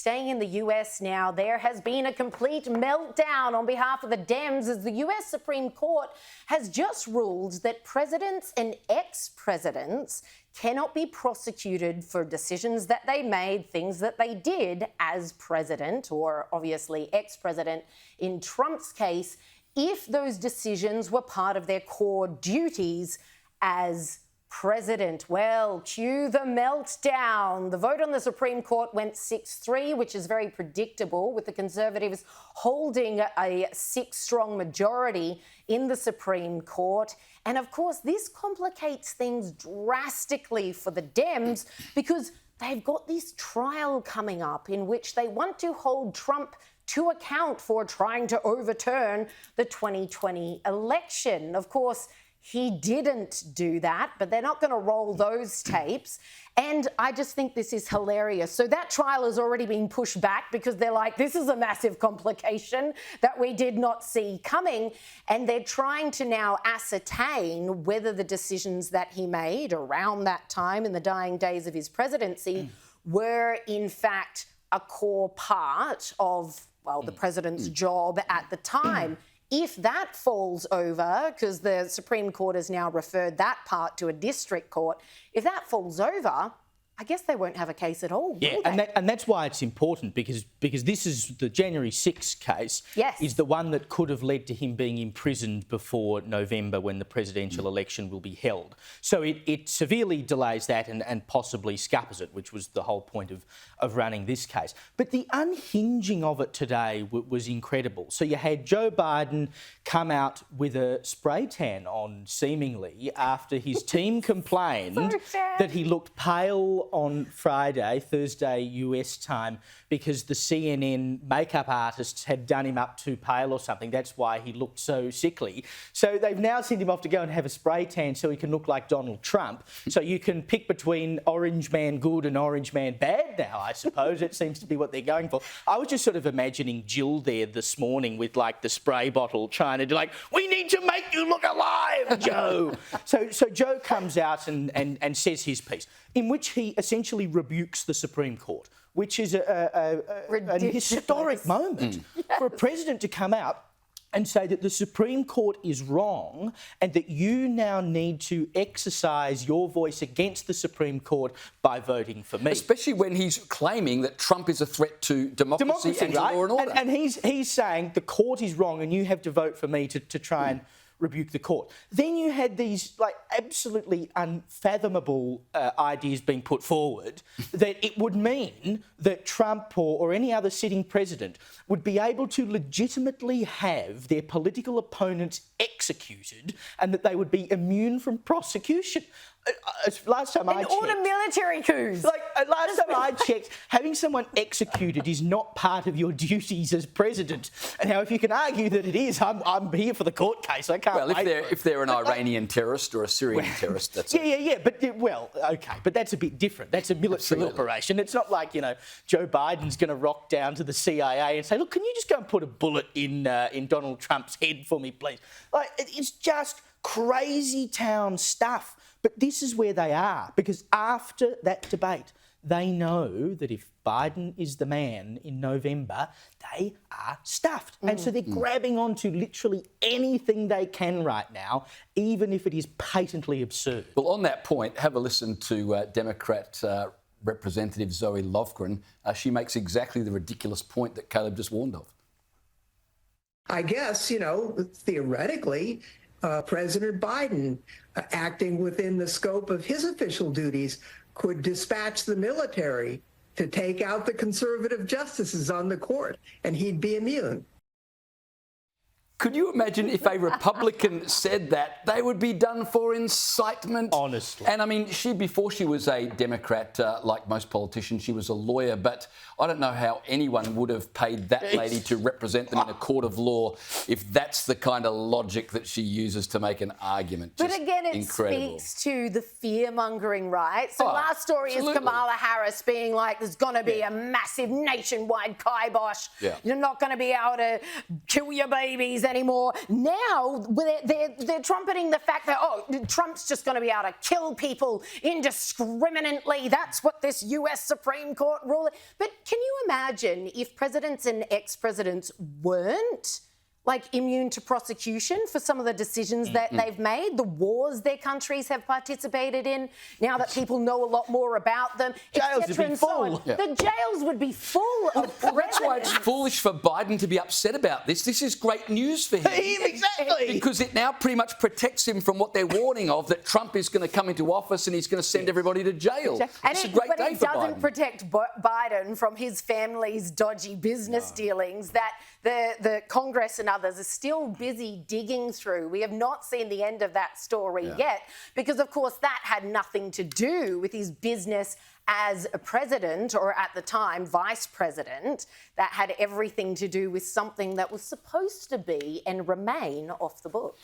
Staying in the US now, there has been a complete meltdown on behalf of the Dems as the US Supreme Court has just ruled that presidents and ex-presidents cannot be prosecuted for decisions that they made, things that they did as president or obviously ex-president in Trump's case, if those decisions were part of their core duties as president. Well, cue the meltdown. The vote on the Supreme Court went 6-3, which is very predictable, with the Conservatives holding a 6-strong majority in the Supreme Court. And of course, this complicates things drastically for the Dems because they've got this trial coming up in which they want to hold Trump to account for trying to overturn the 2020 election. Of course, he didn't do that, but they're not going to roll those tapes. And I just think this is hilarious. So that trial has already been pushed back because they're like, this is a massive complication that we did not see coming. And they're trying to now ascertain whether the decisions that he made around that time in the dying days of his presidency were in fact a core part of, well, the president's job at the time. If that falls over, because the Supreme Court has now referred that part to a district court, if that falls over, I guess they won't have a case at all. Yeah, and that's why it's important because this is the January 6th case. Yes. Is the one that could have led to him being imprisoned before November when the presidential election will be held. So it severely delays that and possibly scuppers it, which was the whole point of running this case. But the unhinging of it today was incredible. So you had Joe Biden come out with a spray tan on, seemingly, after his team complained that he looked pale on Thursday US time, because the CNN makeup artists had done him up too pale or something. That's why he looked so sickly. So they've now sent him off to go and have a spray tan so he can look like Donald Trump. So you can pick between orange man good and orange man bad now, I suppose. It seems to be what they're going for. I was just sort of imagining Jill there this morning with like the spray bottle trying to do like, we need to make you look alive, Joe. So Joe comes out and says his piece, in which he essentially rebukes the Supreme Court, which is an historic moment for a president to come out and say that the Supreme Court is wrong and that you now need to exercise your voice against the Supreme Court by voting for me. Especially when he's claiming that Trump is a threat to democracy and right? to law and order. And he's saying the court is wrong and you have to vote for me to try and rebuke the court. Then you had these like absolutely unfathomable ideas being put forward that it would mean that Trump or any other sitting president would be able to legitimately have their political opponents executed and that they would be immune from prosecution. Last time I checked, all the military coups. Last time I checked, having someone executed is not part of your duties as president. And now, if you can argue that it is, I'm here for the court case. I can't. Well, if they're an Iranian terrorist or a Syrian terrorist, that's yeah. But okay, but that's a bit different. That's a military operation. It's not like Joe Biden's going to rock down to the CIA and say, look, can you just go and put a bullet in Donald Trump's head for me, please? It's just crazy town stuff. But this is where they are, because after that debate, they know that if Biden is the man in November, they are stuffed. And so they're grabbing onto literally anything they can right now, even if it is patently absurd. Well, on that point, have a listen to Democrat Representative Zoe Lofgren. She makes exactly the ridiculous point that Caleb just warned of. I guess, theoretically, President Biden, acting within the scope of his official duties, could dispatch the military to take out the conservative justices on the court, and he'd be immune. Could you imagine if a Republican said that? They would be done for incitement. Honestly. And I mean, before she was a Democrat, like most politicians, she was a lawyer, but I don't know how anyone would have paid that lady to represent them in a court of law if that's the kind of logic that she uses to make an argument. But again, it speaks to the fear-mongering, right? So last story is Kamala Harris being like, there's going to be a massive nationwide kibosh. You're not going to be able to kill your babies anymore. Now they're trumpeting the fact that, oh, Trump's just going to be able to kill people indiscriminately. That's what this US Supreme Court rule. But can you imagine if presidents and ex-presidents weren't immune to prosecution for some of the decisions that they've made, the wars their countries have participated in, now that people know a lot more about them, Jails would be full. Yeah. The jails would be full of presidents. That's why it's foolish for Biden to be upset about this. This is great news for him. Exactly. Because it now pretty much protects him from what they're warning of, that Trump is going to come into office and he's going to send everybody to jail. And it's a great day for Biden. But it doesn't protect Biden from his family's dodgy business dealings that the Congress and others are still busy digging through. We have not seen the end of that story yet, because, of course, that had nothing to do with his business as a president, or at the time vice president. That had everything to do with something that was supposed to be and remain off the books.